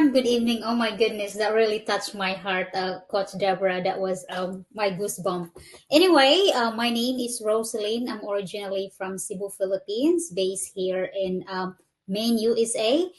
everyone. Good evening. Oh my goodness, that really touched my heart, Coach Deborah. That was my goosebump. Anyway, my name is Rosaline. I'm originally from Cebu, Philippines, based here in Maine, USA.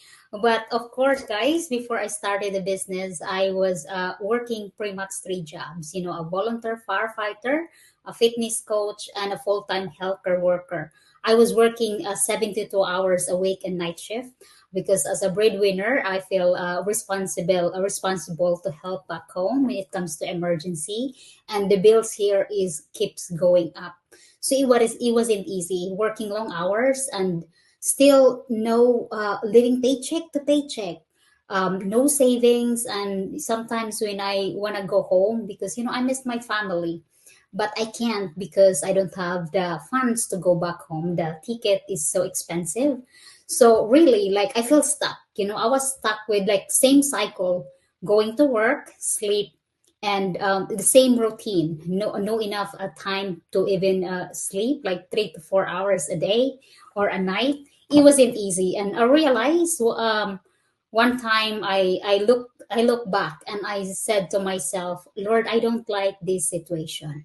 But of course, guys, before I started the business, I was working pretty much three jobs. You know, a volunteer firefighter, a fitness coach, and a full-time healthcare worker. I was working 72 hours a week and night shift because as a breadwinner, I feel responsible to help back home when it comes to emergency, and the bills here is keeps going up. So it wasn't easy working long hours and still no living paycheck to paycheck. No savings, and sometimes when I want to go home because I miss my family, but I can't because I don't have the funds to go back home. The ticket is so expensive. So really, like I feel stuck. I was stuck with like same cycle, going to work, sleep, and the same routine. No enough time to even sleep, like 3 to 4 hours a day or a night. It wasn't easy, and I realized one time I look back and I said to myself, Lord, I don't like this situation.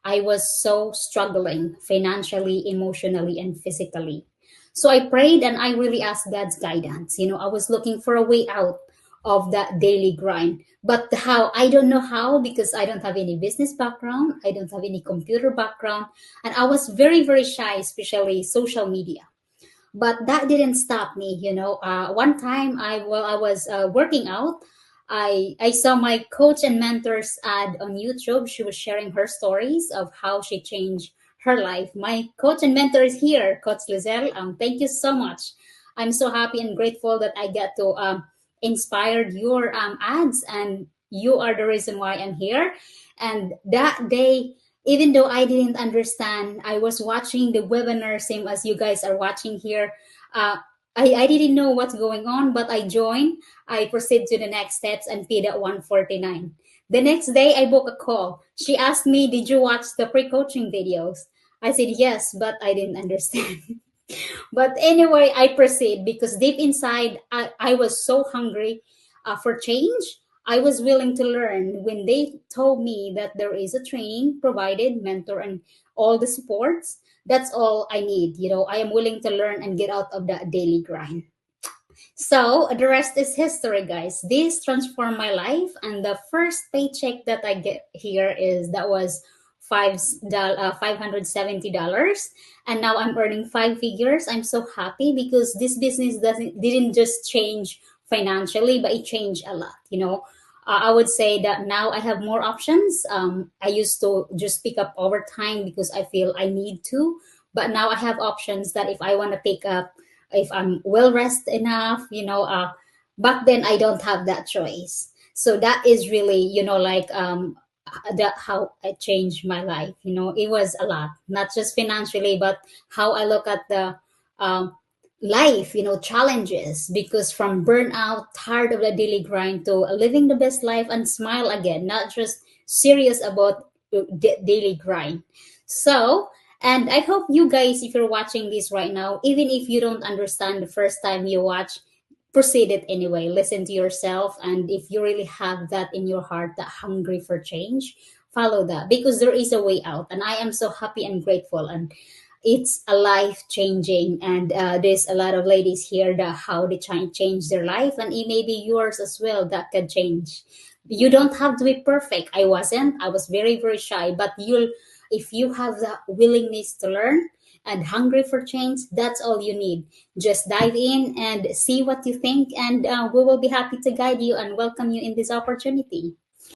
I was so struggling financially, emotionally, and physically. So I prayed and I really asked God's guidance. I was looking for a way out of that daily grind. But how? I don't know how because I don't have any business background. I don't have any computer background. And I was very, very shy, especially social media. But that didn't stop me. One time while I was working out, I saw my coach and mentor's ad on YouTube. She was sharing her stories of how she changed her life. My coach and mentor is here, Coach Lizelle. Thank you so much. I'm so happy and grateful that I get to inspire your ads, and you are the reason why I'm here. And that day, even though I didn't understand, I was watching the webinar, same as you guys are watching here. I didn't know what's going on, but I joined. I proceed to the next steps and paid at 149. The next day, I booked a call. She asked me, "Did you watch the pre-coaching videos?" I said yes, but I didn't understand. But anyway, I proceed because deep inside, I was so hungry for change. I was willing to learn when they told me that there is a training provided, mentor, and all the supports. That's all I need. I am willing to learn and get out of that daily grind. So the rest is history, guys. This transformed my life, and the first paycheck that I get here is that was $570, and now I'm earning five figures. I'm so happy because this business didn't just change financially, but it changed a lot. I would say that now I have more options. I used to just pick up overtime because I feel I need to, but now I have options that if I want to pick up, if I'm well rested enough, back then I don't have that choice. So that is really, like that how it changed my life. It was a lot, not just financially, but how I look at the um, life, challenges, because from burnout, tired of the daily grind, to living the best life and smile again, not just serious about daily grind. So, and I hope you guys, if you're watching this right now, even if you don't understand the first time you watch, proceed it anyway. Listen to yourself, and if you really have that in your heart, that hungry for change, follow that because there is a way out. And I am so happy and grateful, and it's a life changing. And there's a lot of ladies here that how they try and change their life, and it may be yours as well that can change. You don't have to be perfect. I wasn't. I was very, very shy, but you'll if you have the willingness to learn and hungry for change, that's all you need. Just dive in and see what you think, and we will be happy to guide you and welcome you in this opportunity.